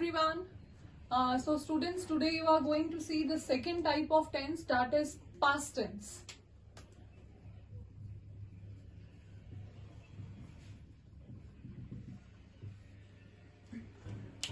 everyone. So students, today you are going to see the second type of tense, that is past tense.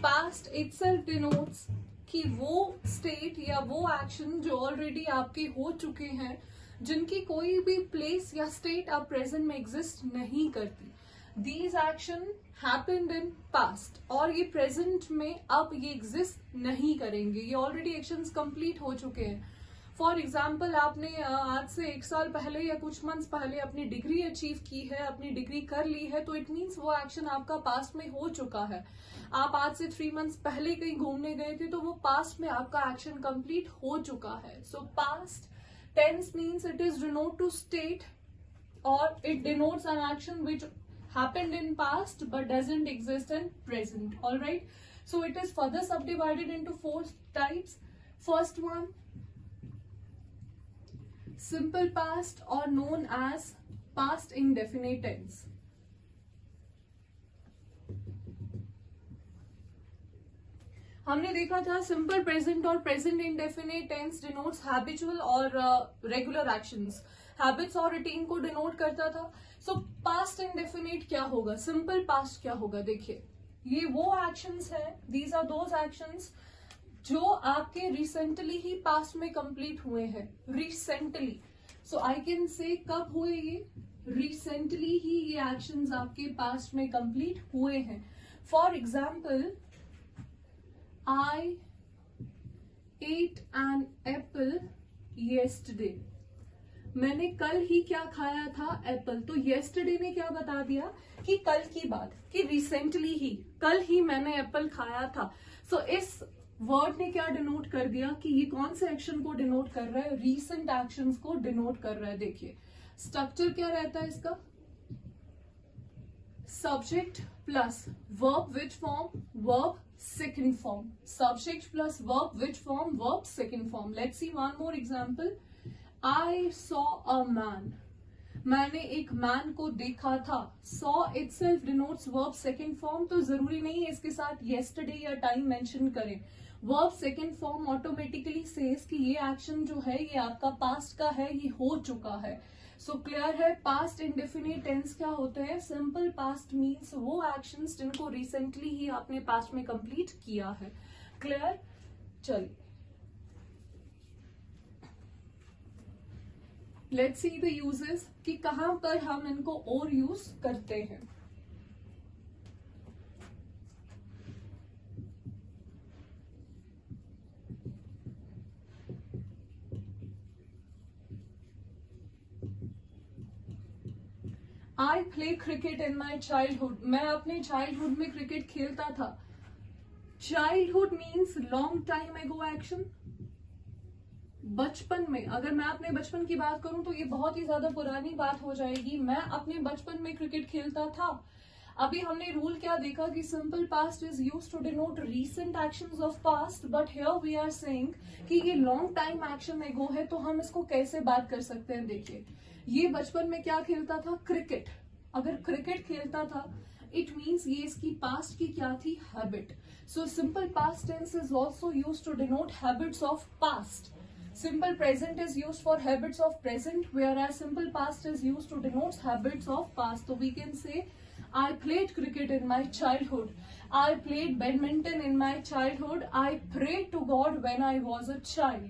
Past itself denotes कि वो state या वो action जो already आपके हो चुके हैं, जिनकी कोई भी प्लेस या स्टेट अब प्रेजेंट में एग्जिस्ट नहीं करती. These action happened in past और ये प्रेजेंट में अब ये एग्जिस्ट नहीं करेंगे. ये ऑलरेडी एक्शंस कंप्लीट हो चुके हैं. फॉर एग्जाम्पल, आपने आज से 1 साल पहले या कुछ मंथ्स पहले अपनी डिग्री अचीव की है, अपनी डिग्री कर ली है, तो इट मीन्स वो एक्शन आपका पास्ट में हो चुका है. आप आज से 3 मंथ्स पहले कहीं घूमने गए थे, तो वो पास्ट में आपका एक्शन कंप्लीट हो चुका है. So past tense means it is denote to state और it denotes an action which happened in past but doesn't exist in present. All right, so it is further subdivided into 4 types. First one, simple past or known as past indefinite tense. हमने देखा था simple present और present indefinite tense denotes habitual और regular actions, habits और routine को denote करता था. सो past indefinite क्या होगा, सिंपल पास्ट क्या होगा? देखिए, ये वो एक्शंस है, दीज आर दोज एक्शंस जो आपके रिसेंटली ही पास्ट में कंप्लीट हुए हैं. Recently, so I can say कब हुए ये? रिसेंटली ही ये एक्शंस आपके पास्ट में कंप्लीट हुए हैं. For example, I ate an apple yesterday. मैंने कल ही क्या खाया था? एप्पल. तो yesterday ने क्या बता दिया कि कल की बात, कि रिसेंटली ही, कल ही मैंने एप्पल खाया था. सो इस वर्ड ने क्या डिनोट कर दिया कि ये कौन से एक्शन को डिनोट कर रहा है? रीसेंट एक्शंस को डिनोट कर रहा है. देखिए, स्ट्रक्चर क्या रहता है इसका? Subject plus verb which form, verb second form. Subject plus verb which form, verb second form. Let's see one more example. I saw a man. मैंने एक मैन को देखा था. saw itself denotes verb second form, तो जरूरी नहीं है इसके साथ yesterday या time mention करें. verb second form automatically says कि ये action जो है ये आपका past का है, ये हो चुका है. सो क्लियर है? पास्ट इंडेफिनिट टेंस क्या होते हैं? सिंपल पास्ट मीन्स वो एक्शंस जिनको रिसेंटली ही आपने पास्ट में कंप्लीट किया है. क्लियर? चलिए, लेट्स सी द यूजेस कि कहां पर हम इनको और यूज करते हैं. I play cricket in my childhood. मैं अपने चाइल्डहुड में क्रिकेट खेलता था. चाइल्डहुड मीन्स लॉन्ग टाइम एगो एक्शन. बचपन में, अगर मैं अपने बचपन की बात करूं तो ये बहुत ही ज्यादा पुरानी बात हो जाएगी. मैं अपने बचपन में क्रिकेट खेलता था. अभी हमने रूल क्या देखा कि simple past is used to denote recent actions of past, but here we are saying कि ये लॉन्ग टाइम एक्शन एगो है, तो हम इसको कैसे बात कर सकते हैं? देखिए, ये बचपन में क्या खेलता था? क्रिकेट. अगर क्रिकेट खेलता था, इट मीन्स ये इसकी पास्ट की क्या थी? Habit. So simple past tense is also use to denote habits of past. Simple present is use for habits of present, whereas simple past is use to denote habits of past. तो we can say I played cricket in my childhood. I played badminton in my childhood. I prayed to God when I was a child.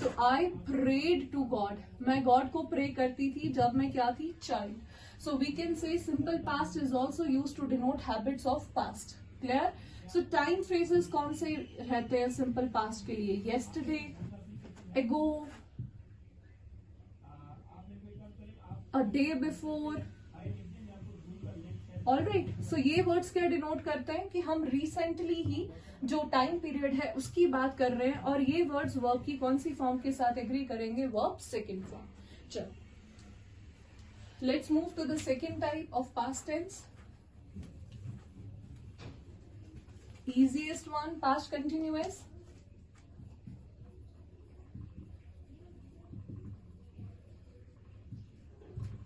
So I prayed to God. मैं God को pray करती थी जब मैं क्या थी? Child. So we can say simple past is also used to denote habits of past. Clear? So time phrases कौन से रहते हैं simple past के लिए? Yesterday, ago, a day before. Alright, so ये वर्ड्स क्या डिनोट करते हैं कि हम रिसेंटली ही जो टाइम पीरियड है उसकी बात कर रहे हैं, और ये वर्ड्स वर्ब की कौन सी फॉर्म के साथ एग्री करेंगे? Verb second form. चलो, let's move to the second type of past tense. Easiest one, past continuous.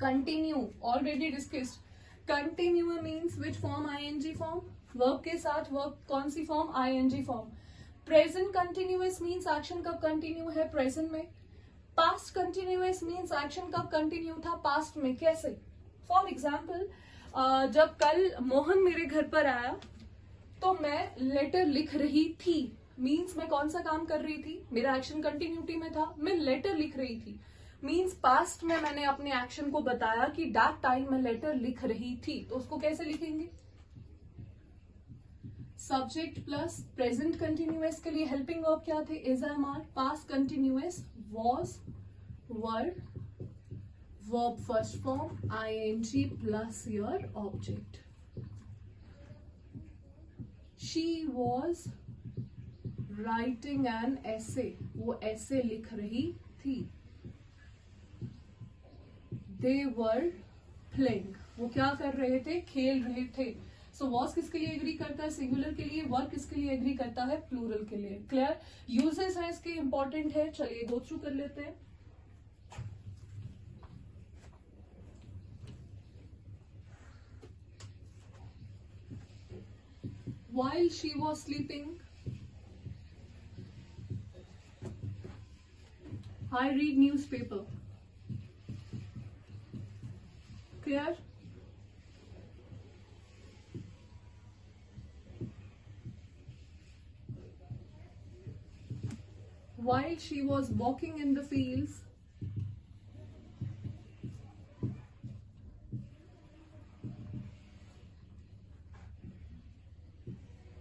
Continue, already discussed. Continue means which form? ing form. Verb के साथ वर्ब कौन सी form, ING form. Present continuous means action कब continue है, present में। Past continuous means action कब continue था, past में। कैसे, फॉर एग्जाम्पल जब कल मोहन मेरे घर पर आया तो मैं लेटर लिख रही थी, मीन्स मैं कौन सा काम कर रही थी, मेरा एक्शन कंटिन्यूटी में था, मैं लेटर लिख रही थी, मीन्स पास्ट में मैंने अपने एक्शन को बताया कि दैट टाइम मैं लेटर लिख रही थी। तो उसको कैसे लिखेंगे, सब्जेक्ट प्लस प्रेजेंट कंटिन्यूअस के लिए हेल्पिंग वर्ब क्या थे, is, am, are. Past continuous was, were, verb first form ING plus your object. She was writing an essay, वो ऐसे लिख रही थी। दे वर प्लेइंग, वो क्या कर रहे थे, खेल रहे थे। सो वॉज किसके लिए एग्री करता है, सिंगुलर के लिए। वर किसके लिए एग्री करता है, प्लूरल के लिए। क्लियर, यूजेस है इसके इंपॉर्टेंट है, चलिए गो थ्रू कर लेते हैं। While she was sleeping, I read newspaper. Clear? While she was walking in the fields,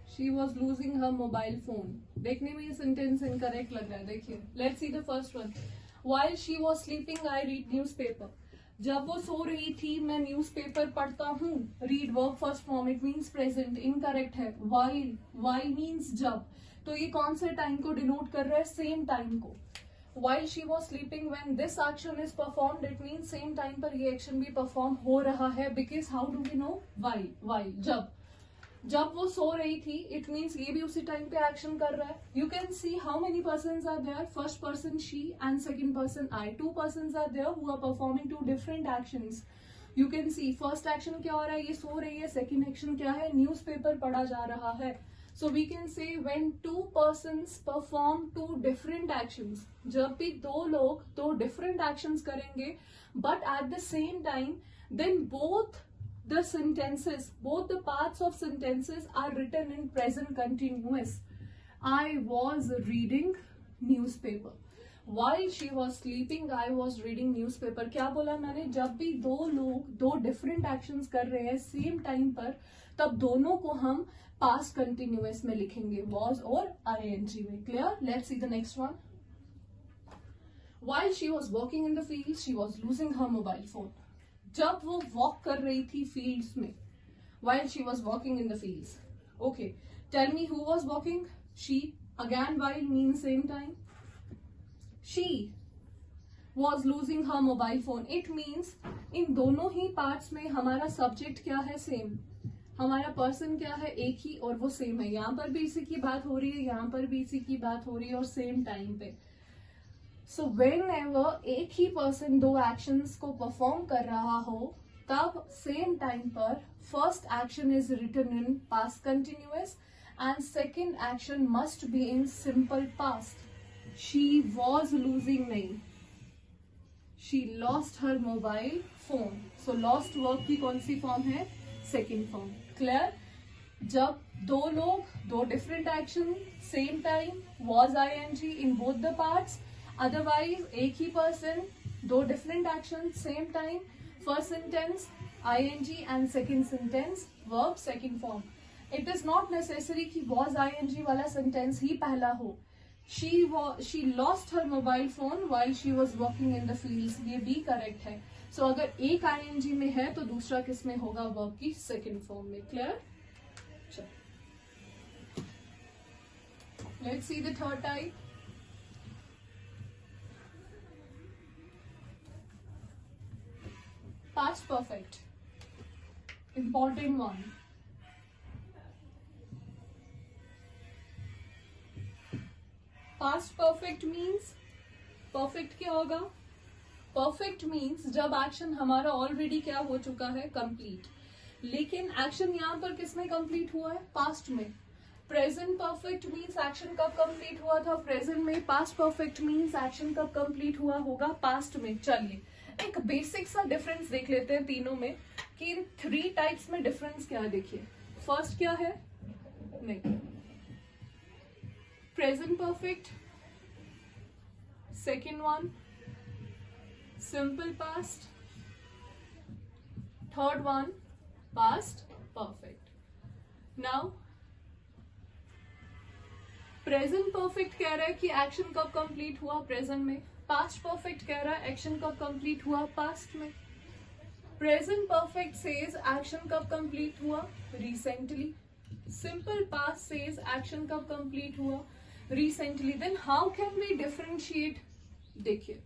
she was losing her mobile phone. देखने में ये सेंटेंस इनकरेक्ट लग रहा है, देखिए। Let's see the first one. While she was sleeping, I read newspaper. जब वो सो रही थी मैं न्यूज़पेपर पढ़ता हूँ। Read verb first form, it means present, incorrect है। while मीन्स जब, तो ये कौन से टाइम को डिनोट कर रहा है, सेम टाइम को। While she was sleeping, when this action is performed, it means same time पर ये एक्शन भी परफॉर्म हो रहा है। Because how do we know, while जब वो सो रही थी, इट मीन्स ये भी उसी टाइम पे एक्शन कर रहा है। You can see how many persons are there, first person she and second person I, two persons are there who are performing two different actions. You can see first action क्या हो रहा है, ये सो रही है, सेकंड एक्शन क्या है, newspaper पढ़ा जा रहा है। So we can say when two persons perform two different actions, जब भी दो लोग दो डिफरेंट एक्शंस करेंगे but at the same time, then both the sentences, both the parts of sentences are written in present continuous. I was reading newspaper. While she was sleeping, I was reading newspaper. क्या बोला मैंने, जब भी दो लोग दो different actions कर रहे हैं same time पर, तब दोनों को हम past continuous में लिखेंगे, was और ing में। Clear? Let's see the next one. While she was walking in the fields, she was losing her mobile phone. जब वो वॉक कर रही थी फील्ड्स में, while she was walking in the fields. Okay, tell me who was walking? She. Again, while means same time. She was losing her mobile phone. It means इन दोनों ही parts में हमारा subject क्या है, same, हमारा person क्या है, एक ही, और वो सेम है। यहाँ पर भी इसी की बात हो रही है, यहाँ पर भी इसी की बात हो रही है, और सेम टाइम पे। सो व्हेनेवर एक ही पर्सन दो एक्शंस को परफॉर्म कर रहा हो, तब सेम टाइम पर first action is written in past continuous and second action must be in simple past. She was losing नहीं, she lost her mobile phone. So lost verb की कौन सी फॉर्म है, सेकेंड फॉर्म। क्लियर? जब दो लोग दो different action same time, was ING in both the parts. Otherwise एक ही पर्सन दो different action same time, first sentence ING and second sentence verb second form. It is not necessary कि was ING वाला sentence ही पहला हो। She lost her mobile phone while she was walking in the fields, ये भी correct है। सो अगर एक आईएनजी में है तो दूसरा किस में होगा, वर्ब की सेकेंड फॉर्म में। Clear? Let's see the third type. Past perfect, important one. Past perfect means, perfect क्या होगा, perfect means जब एक्शन हमारा ऑलरेडी क्या हो चुका है, कंप्लीट। लेकिन एक्शन यहाँ पर किसमें कंप्लीट हुआ है? पास्ट में। प्रेजेंट परफेक्ट मीन्स एक्शन कब कंप्लीट हुआ था? प्रेजेंट में। पास्ट परफेक्ट मीन्स एक्शन कब कंप्लीट हुआ होगा? पास्ट में। चलिए एक बेसिक सा डिफरेंस देख लेते हैं तीनों में कि इन 3 टाइप्स में डिफरेंस क्या है। देखिए फर्स्ट क्या है, नहीं present perfect, second one simple past, third one past perfect. Now present perfect कह रहा है कि एक्शन कब कंप्लीट हुआ? प्रेजेंट में। पास्ट परफेक्ट कह रहा है एक्शन कब कंप्लीट हुआ? पास्ट में। प्रेजेंट परफेक्ट सेज एक्शन कब कंप्लीट हुआ? Recently. Simple past says action कब कंप्लीट हुआ? Recently. Then how can we differentiate? देखिए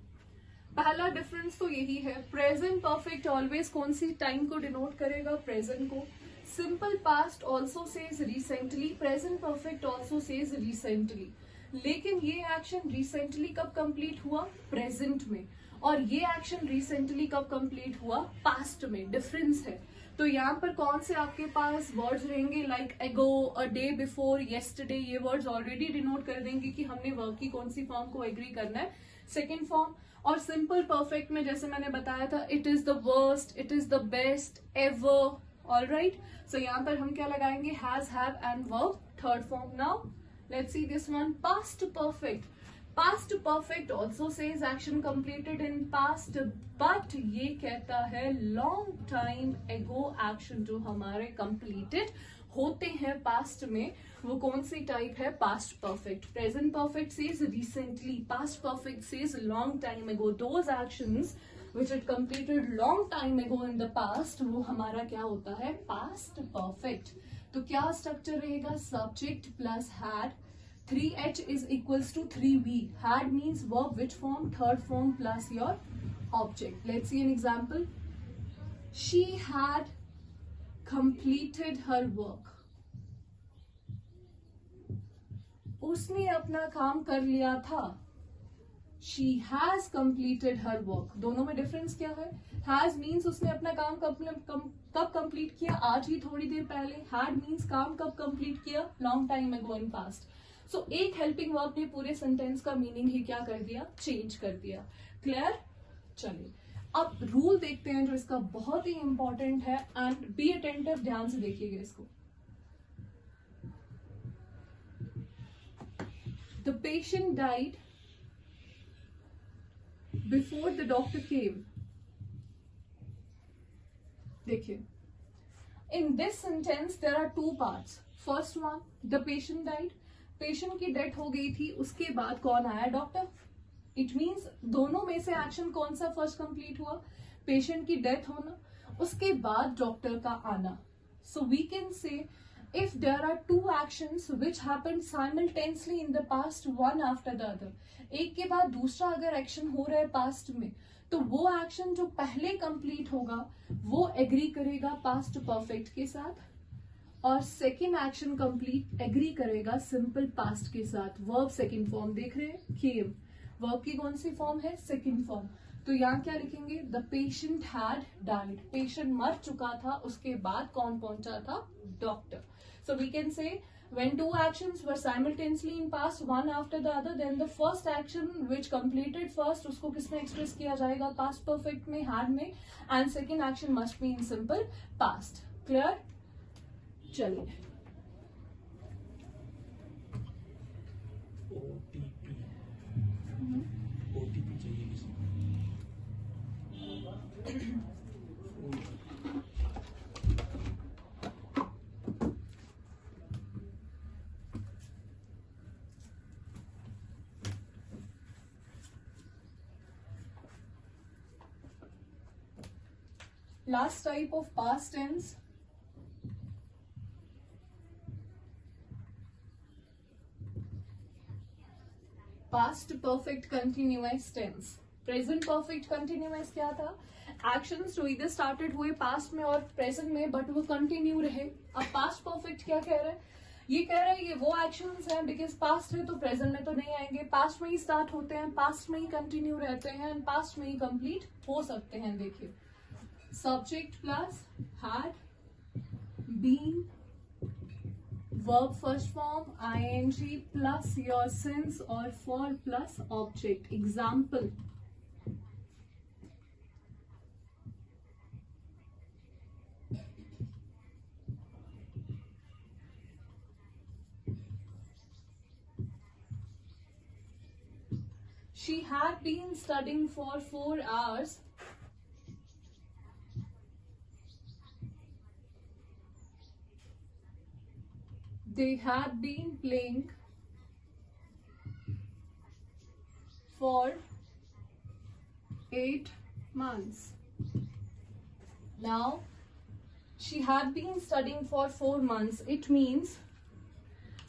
पहला डिफरेंस तो यही है, प्रेजेंट परफेक्ट ऑलवेज कौन सी टाइम को डिनोट करेगा? प्रेजेंट को। Simple past also says recently, present perfect also says recently. लेकिन ये एक्शन रिसेंटली कब कंप्लीट हुआ? प्रेजेंट में। और ये एक्शन रिसेंटली कब कंप्लीट हुआ? पास्ट में। डिफरेंस है। तो यहाँ पर कौन से आपके पास वर्ड्स रहेंगे? लाइक एगो, अ डे बिफोर, येस्टरडे। ये वर्ड्स ऑलरेडी डिनोट कर देंगे कि हमने वर्ब की कौन सी फॉर्म को एग्री करना है, सेकेंड फॉर्म। और सिंपल परफेक्ट में जैसे मैंने बताया था, it is the worst, it is the best, ever. Alright, so यहाँ पर हम क्या लगाएंगे? Has, have and verb, third form. Now let's see this one, past perfect. Past perfect also says action completed in past, but ये कहता है long time एगो action जो हमारे कंप्लीटेड होते हैं पास्ट में, वो कौन सी टाइप है? Past perfect. Present perfect says recently, past perfect says long time ago. Those actions which it completed long time ago in the past, वो हमारा क्या होता है? Past perfect. तो क्या स्ट्रक्चर रहेगा? Subject plus had, 3H is equals to 3V. Had means verb, which form? Third form plus your object. Let's see an example. She had completed her work. उसने अपना काम कर लिया था। She has completed her work. दोनों में difference क्या है? Has means उसने अपना काम कब कंप्लीट किया? आज ही थोड़ी देर पहले। Had means काम कब कंप्लीट किया? Long time ago in past. सो एक हेल्पिंग वर्ब ने पूरे सेंटेंस का मीनिंग ही क्या कर दिया? चेंज कर दिया। क्लियर? चलिए अब रूल देखते हैं जो इसका बहुत ही इंपॉर्टेंट है, एंड बी अटेंटिव, ध्यान से देखिएगा इसको। The patient died before the doctor came. देखिए in this sentence there are 2 parts. First one, the patient died, patient की डेथ हो गई थी, उसके बाद कौन आया? डॉक्टर। इट मीन्स दोनों में से एक्शन कौन सा फर्स्ट कंप्लीट हुआ? पेशेंट की डेथ होना, उसके बाद डॉक्टर का आना। So we can say if there are 2 actions which happened simultaneously in the past, one after the other, एक के बाद दूसरा अगर एक्शन हो रहा है पास्ट में, तो वो एक्शन जो पहले कंप्लीट होगा वो एग्री करेगा पास्ट परफेक्ट के साथ, और सेकेंड एक्शन कंप्लीट एग्री करेगा सिंपल पास्ट के साथ। वर्ब सेकेंड फॉर्म देख रहे हैं, केम। वर्ब की कौन सी फॉर्म है? Second form. तो यहाँ क्या लिखेंगे? The patient had died, patient मर चुका था, उसके बाद कौन पहुंचा था? Doctor. So we can say when 2 actions were simultaneously in past, one after the other, then the first action which completed first, उसको किसमें एक्सप्रेस किया जाएगा? पास्ट परफेक्ट में, had में, and second action must be in simple past. Clear? चलिए OTP चाहिए किसी last type of past tense, past perfect continuous tense. Present perfect continuous क्या था? एक्शंस जो इधर स्टार्टेड हुए पास्ट में और प्रेजेंट में, बट वो कंटिन्यू रहे। अब पास्ट परफेक्ट क्या कह रहा है? ये कह रहा है ये वो एक्शंस हैं, बिकॉज पास्ट है तो प्रेजेंट में तो नहीं आएंगे, पास्ट में ही स्टार्ट होते हैं, पास्ट में ही कंटिन्यू रहते हैं, एंड पास्ट में ही कंप्लीट हो सकते हैं। देखिए subject plus had been, verb first form ing plus your since or for plus object. Example, she had been studying for 4 hours. They had been playing for 8 months. Now, she had been studying for 4 months. It means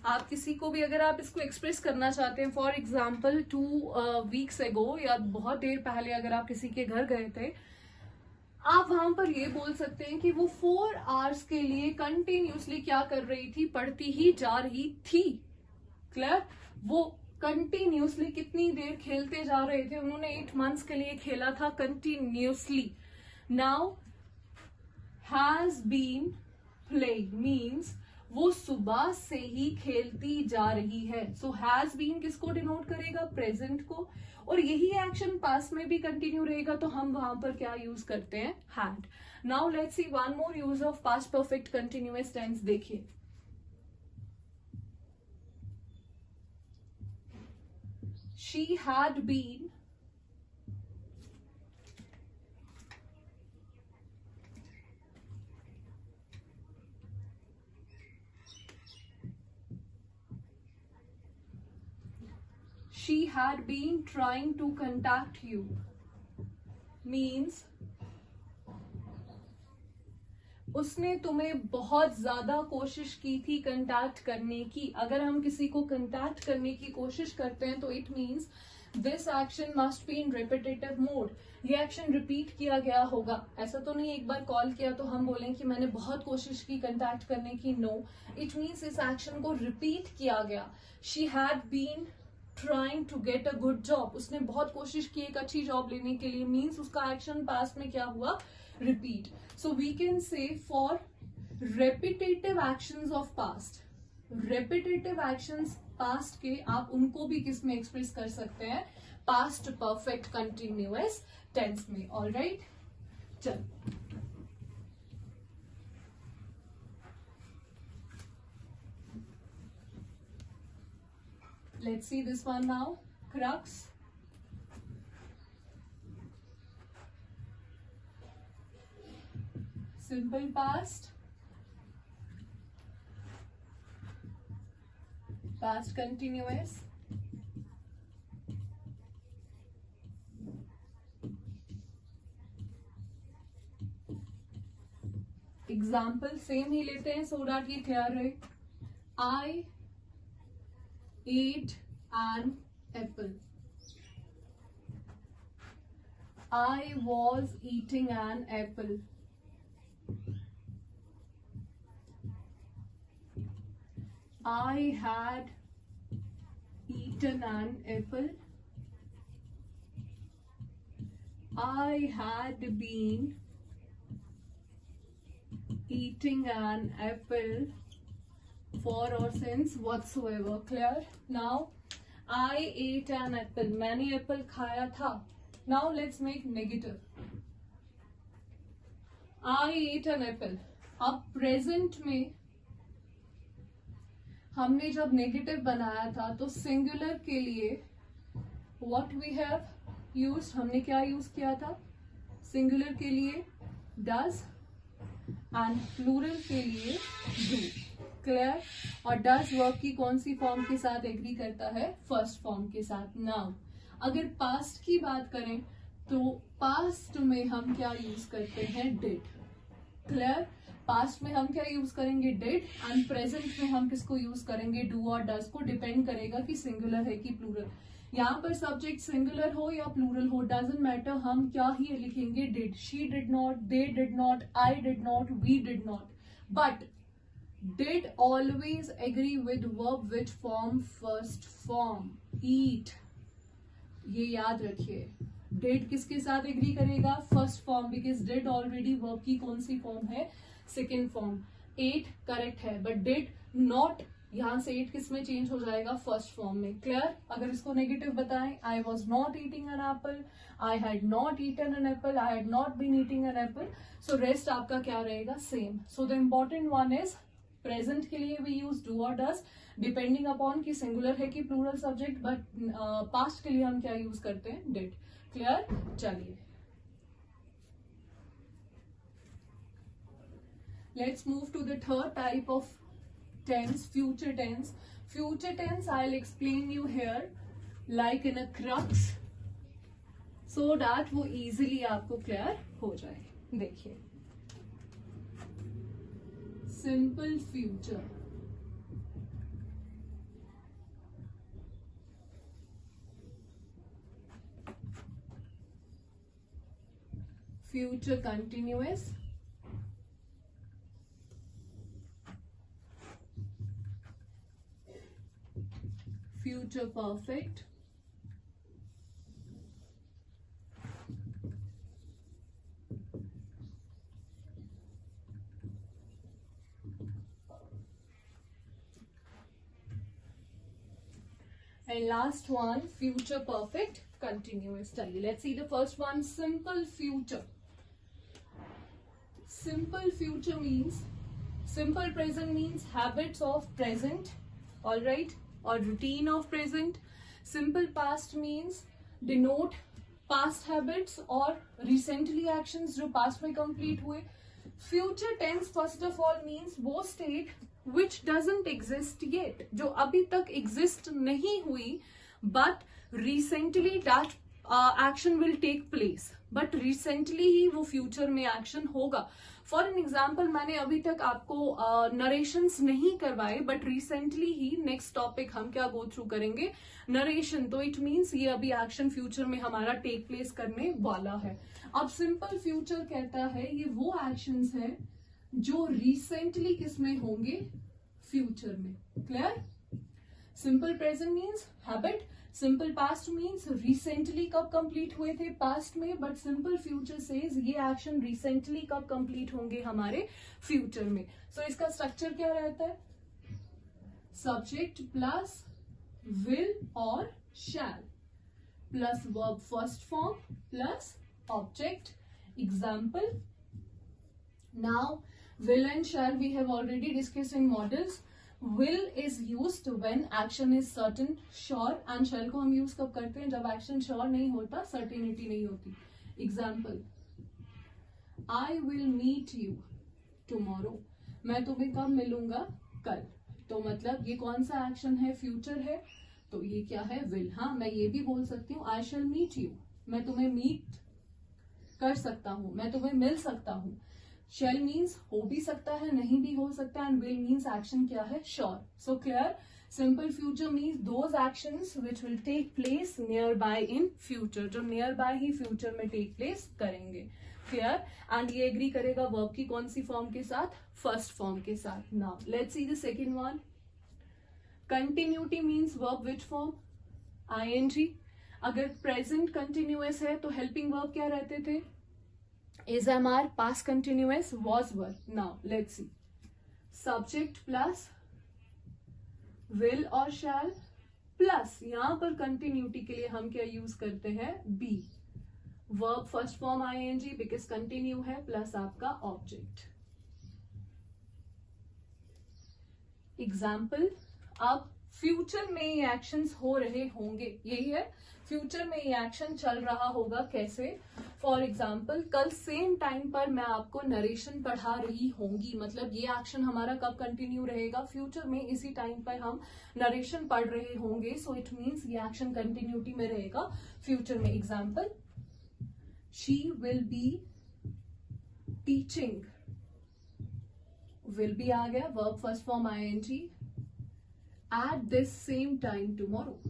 आप किसी को भी अगर आप इसको express करना चाहते हैं, फॉर एग्जाम्पल 2 वीक्स एगो या बहुत देर पहले अगर आप किसी के घर गए थे, आप वहां पर ये बोल सकते हैं कि वो 4 आवर्स के लिए कंटिन्यूसली क्या कर रही थी, पढ़ती ही जा रही थी. क्लियर? वो कंटिन्यूसली कितनी देर खेलते जा रहे थे, उन्होंने 8 मंथ्स के लिए खेला था continuously. Now has been playing means वो सुबह से ही खेलती जा रही है. सो हैज बीन किसको डिनोट करेगा, प्रेजेंट को, और यही एक्शन पास्ट में भी कंटिन्यू रहेगा तो हम वहां पर क्या यूज करते हैं, had. Now let's see one more use of past perfect continuous tense. देखिए, she had been she had been trying to contact you means उसने तुम्हें बहुत ज्यादा कोशिश की थी कंटैक्ट करने की. अगर हम किसी को कंटैक्ट करने की कोशिश करते हैं तो it means this action must be in repetitive mode. ये एक्शन रिपीट किया गया होगा. ऐसा तो नहीं एक बार कॉल किया तो हम बोलें कि मैंने बहुत कोशिश की कंटैक्ट करने की. नो, इट मीन्स इस एक्शन को रिपीट किया गया. She had been trying to get a good job. उसने बहुत कोशिश की एक अच्छी जॉब लेने के लिए, मीन्स उसका एक्शन पास्ट में क्या हुआ, repeat. So we can say for repetitive actions of past, repetitive actions past के आप उनको भी किस में एक्सप्रेस कर सकते हैं, पास्ट परफेक्ट कंटिन्यूअस टेंस में. ऑलराइट, चल let's see this one now. Crux, simple past, past continuous, example same ही लेते हैं सो दैट ये क्लियर रहे. I ate an apple. I was eating an apple. I had eaten an apple. I had been eating an apple for or since whatsoever. Clear? Now I ate an apple. मैंने Apple खाया था. Now let's make negative. I ate an apple. अब present में हमने जब negative बनाया था तो सिंगुलर के लिए what we have used, हमने क्या यूज किया था, सिंगुलर के लिए does एंड प्लूरल के लिए do. क्लियर? और डज वर्ब की कौन सी फॉर्म के साथ एग्री करता है, फर्स्ट फॉर्म के साथ. नाउ अगर पास्ट की बात करें तो पास्ट में हम क्या यूज करते हैं, डिड. क्लियर? पास्ट में हम क्या यूज करेंगे, डिड, एंड प्रेजेंट में हम किसको यूज करेंगे, डू और डज को. डिपेंड करेगा कि सिंगुलर है कि प्लूरल. यहाँ पर सब्जेक्ट सिंगुलर हो या प्लूरल हो, डजंट मैटर, हम क्या ही लिखेंगे, did. She did not, they did not, I did not, we did not. But did always agree with verb which form, first form. eat, ये याद रखिए. did किसके साथ एग्री करेगा, first form, because did already verb की कौन सी form है, सेकेंड फॉर्म. 8 करेक्ट है, बट डिड नॉट, यहां से 8 किस में चेंज हो जाएगा, फर्स्ट फॉर्म में। क्लियर? अगर इसको नेगेटिव बताएं, I was not eating an apple, I had not eaten an apple, I had not been eating an apple, so rest आपका क्या रहेगा, same. So the important one is present के लिए we use do और does, depending upon कि singular है कि plural subject, but past के लिए हम क्या यूज करते हैं, डिड। क्लियर? चलिए let's move to the third type of tense, future tense. Future tense I'll explain you here like in a crux so that वो easily आपको clear हो जाए। देखिए, simple future, future continuous, future perfect, and last one future perfect continuous. चलिए let's see the first one, simple future. Simple future means, simple present means habits of present, all right, or routine of present. Simple past means denote past habits or recently actions जो past में complete हुए. Future tense first of all means वो state which doesn't exist yet, जो अभी तक exist नहीं हुई, but recently that action will take place, but recently ही वो future में action होगा. फॉर एन एग्जाम्पल, मैंने अभी तक आपको नरेशंस नहीं करवाए, but recently he next topic हम क्या गो थ्रू करेंगे, नरेशन, तो इट मीन्स ये अभी एक्शन फ्यूचर में हमारा टेक प्लेस करने वाला है। अब सिंपल फ्यूचर कहता है ये वो एक्शंस है जो रिसेंटली किसमें होंगे, फ्यूचर में। Clear? Simple present means habit, simple past means recently कब कंप्लीट हुए थे, पास्ट में, बट सिंपल फ्यूचर सेज ये एक्शन रिसेंटली कब कंप्लीट होंगे, हमारे फ्यूचर में। सो इसका स्ट्रक्चर क्या रहता है, सब्जेक्ट प्लस विल और शैल plus verb first form plus object. Example, now will and shall we have already discussed in models. Will is used when action is certain, sure, and shall को हम use कब करते हैं, जब action sure नहीं होता, certainty नहीं होती। Example, I will meet you tomorrow, मैं तुम्हें कब मिलूंगा, कल। तो मतलब ये कौन सा action है, future है, तो ये क्या है, will। हाँ, मैं ये भी बोल सकती हूँ I shall meet you, मैं तुम्हें meet कर सकता हूँ, मैं तुम्हें मिल सकता हूँ। shall means हो भी सकता है, नहीं भी हो सकता है, and will means action क्या है, sure. So clear? Simple future means those actions which will take place nearby in future, जो nearby ही future में take place करेंगे। Clear? And ये agree करेगा verb की कौन सी form के साथ, first form के साथ। Now let's see the second one. Continuity means verb which form, ing. अगर present continuous है तो helping verb क्या रहते थे, is MR, past continuous, was were. Now let's see, subject plus will और shall plus यहां पर continuity के लिए हम क्या यूज करते हैं, be, verb first form ing because continue है, plus आपका object। एग्जाम्पल, अब फ्यूचर में ये एक्शंस हो रहे होंगे, यही है, फ्यूचर में ये एक्शन चल रहा होगा, कैसे, फॉर एग्जाम्पल कल सेम टाइम पर मैं आपको नरेशन पढ़ा रही होंगी, मतलब ये एक्शन हमारा कब कंटिन्यू रहेगा, फ्यूचर में इसी टाइम पर हम नरेशन पढ़ रहे होंगे, सो इट मीन्स ये एक्शन कंटिन्यूटी में रहेगा फ्यूचर में। Example, she will be teaching, will be आ गया, verb first form ing, at this same time tomorrow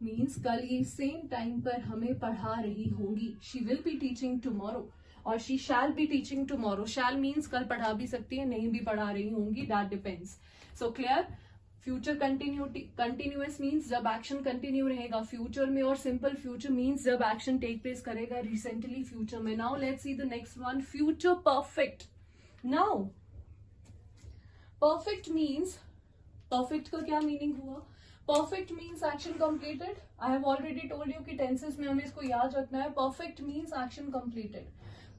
means कल ये सेम टाइम पर हमें पढ़ा रही होंगी, she will be teaching tomorrow, और she shall be teaching tomorrow, shall means कल पढ़ा भी सकती है, नहीं भी पढ़ा रही होंगी, that depends. So clear? Future continuity, continuous means जब एक्शन कंटिन्यू रहेगा फ्यूचर में, और सिंपल फ्यूचर मीन्स जब एक्शन टेक प्लेस करेगा रिसेंटली फ्यूचर में। Now let's see the next one, future perfect. Now perfect means, perfect का क्या meaning हुआ? Perfect means action completed. I have already told you कि tenses में हमें इसको याद रखना है. Perfect means action completed.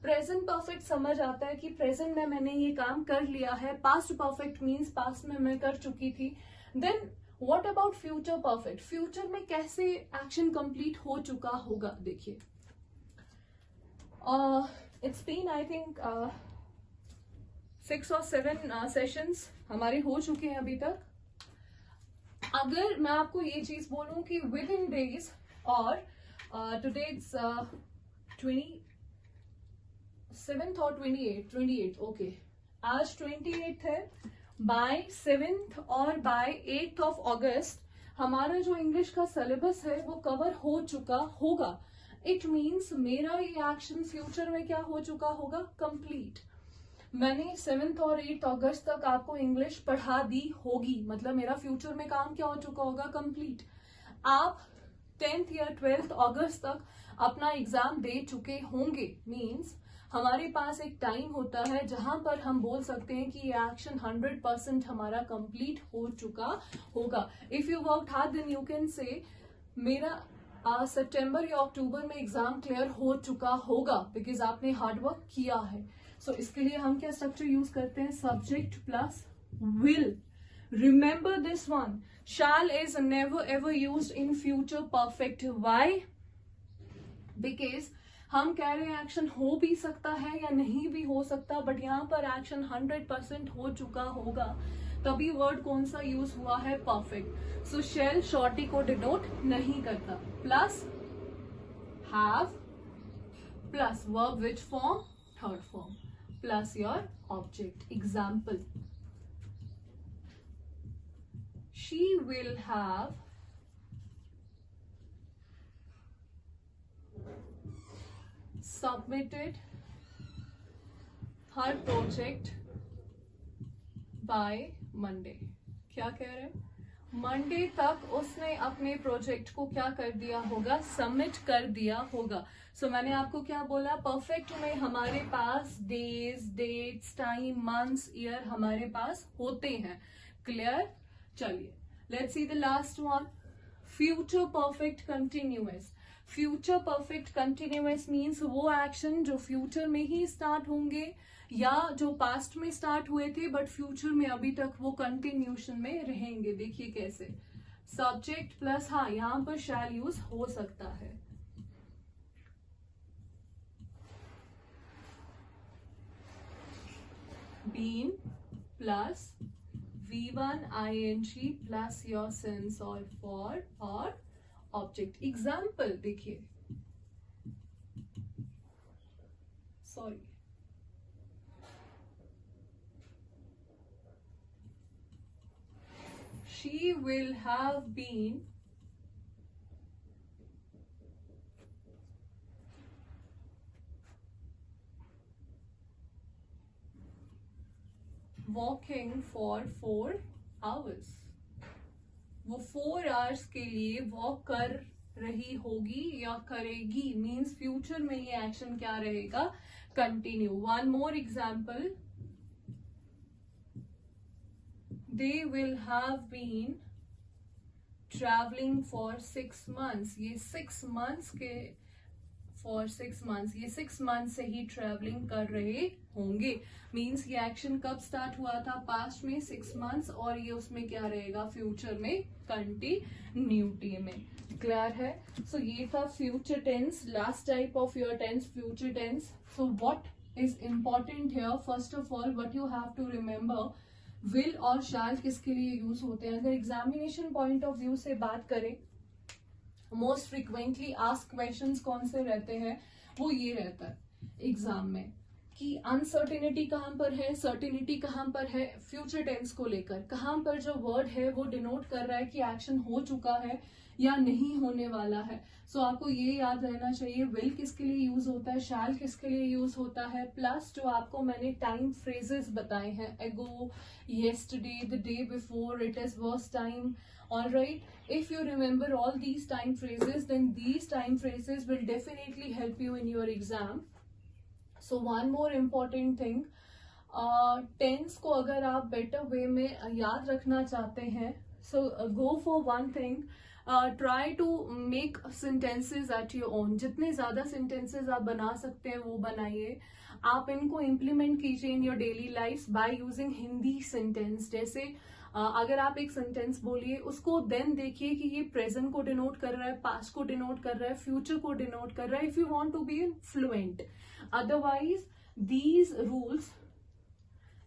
Present perfect समझ आता है कि प्रेजेंट में मैंने ये काम कर लिया है. पास्ट परफेक्ट मीन्स पास्ट में मैं कर चुकी थी. Then what about future perfect? Future में कैसे एक्शन कंप्लीट हो चुका होगा? देखिए, इट्स बीन आई थिंक 6 और 7 सेशंस हमारे हो चुके हैं अभी तक. अगर मैं आपको ये चीज बोलूं कि विद इन डेज, और टुडे इट्स 27th और 28 ओके, आज 28 है. बाय 7th और बाय 8th ऑफ अगस्त हमारा जो इंग्लिश का सिलेबस है वो कवर हो चुका होगा. इट मीन्स मेरा ये एक्शन फ्यूचर में क्या हो चुका होगा? कंप्लीट. मैंने 7th और 8th अगस्त तक आपको इंग्लिश पढ़ा दी होगी, मतलब मेरा फ्यूचर में काम क्या हो चुका होगा? कंप्लीट. आप 10th या 12th अगस्त तक अपना एग्जाम दे चुके होंगे. मीन्स हमारे पास एक टाइम होता है जहां पर हम बोल सकते हैं कि ये एक्शन 100% हमारा कंप्लीट हो चुका होगा. If you work hard then you can say मेरा सितंबर या अक्टूबर में एग्जाम क्लियर हो चुका होगा, बिकॉज आपने हार्ड वर्क किया है. सो इसके लिए हम क्या स्ट्रक्चर यूज करते हैं? Subject plus will. Remember this one, shall is never ever used in future perfect. Why? Because हम कह रहे हैं एक्शन हो भी सकता है या नहीं भी हो सकता, बट यहाँ पर एक्शन 100% हो चुका होगा, तभी वर्ड कौन सा यूज हुआ है? परफेक्ट. सो शैल शॉर्टी को डिनोट नहीं करता. Plus have plus verb which form? Third form. Plus your object. Example, she will have submitted her project by Monday. क्या कह रहे हैं? मंडे तक उसने अपने प्रोजेक्ट को क्या कर दिया होगा? सबमिट कर दिया होगा. सो मैंने आपको क्या बोला? परफेक्ट में हमारे पास days, dates, time, months, year हमारे पास होते हैं. क्लियर? चलिए let's see the last one. Future perfect continuous. Future perfect continuous means वो एक्शन जो फ्यूचर में ही स्टार्ट होंगे या जो पास्ट में स्टार्ट हुए थे बट फ्यूचर में अभी तक वो कंटिन्यूशन में रहेंगे. देखिए कैसे, सब्जेक्ट प्लस, हाँ यहां पर शैल यूज हो सकता है. Been plus V1 ing plus your sense और फॉर और ऑब्जेक्ट. एग्जाम्पल देखिए, sorry, she will have been walking for 4 hours. वो 4 hours के लिए वॉक कर रही होगी या करेगी. मीन्स फ्यूचर में ये एक्शन क्या रहेगा? Continue. One more example, they will have been traveling for 6 months. ये 6 months के for 6 months, ये 6 months से ही ट्रेवलिंग कर रहे होंगे. मीन्स ये एक्शन कब स्टार्ट हुआ था? पास्ट में 6 months, और ये उसमें क्या रहेगा? फ्यूचर में कंटिन्यूटी में. क्लियर है? सो ये था future tense, last type of your tense, future tense. So what is important here? First of all what you have to remember, will और शैल किसके लिए यूज होते हैं? अगर एग्जामिनेशन पॉइंट ऑफ व्यू से बात करें, मोस्ट फ्रिक्वेंटली आस्क क्वेश्चंस कौन से रहते हैं? वो ये रहता है एग्जाम में कि अनसर्टेनिटी कहां पर है, सर्टेनिटी कहां पर है. फ्यूचर टेंस को लेकर कहां पर जो वर्ड है वो डिनोट कर रहा है कि एक्शन हो चुका है या नहीं होने वाला है. सो आपको ये याद रहना चाहिए, विल किसके लिए यूज होता है, शैल किसके लिए यूज होता है. प्लस जो आपको मैंने टाइम फ्रेजेस बताए हैं, एगो, yesterday, the day before, it is was time. All right, if you remember all these time phrases, then these time phrases will definitely help you in your exam. So one more important thing, tense को अगर आप better way में याद रखना चाहते हैं, so go for one thing, try to make sentences at your own. जितने ज्यादा सेंटेंसेज आप बना सकते हैं वो बनाइए. आप इनको इम्प्लीमेंट कीजिए in your daily life by using Hindi sentence. जैसे अगर आप एक सेंटेंस बोलिए, उसको देन देखिए कि ये प्रेजेंट को डिनोट कर रहा है, पास्ट को डिनोट कर रहा है, फ्यूचर को डिनोट कर रहा है, if you want to be fluent. Otherwise these rules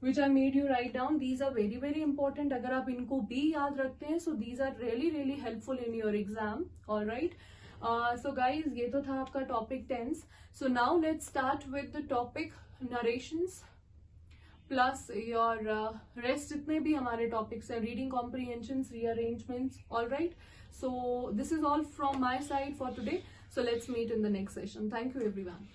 which I made you write down, these are very very important. अगर आप इनको भी याद रखते हैं, so these are really really helpful in your exam. All right. So guys, ये तो था आपका topic tense. So now let's start with the topic narrations plus your rest जितने भी हमारे topics हैं, reading comprehensions, rearrangements. All right. So this is all from my side for today. So let's meet in the next session. Thank you everyone.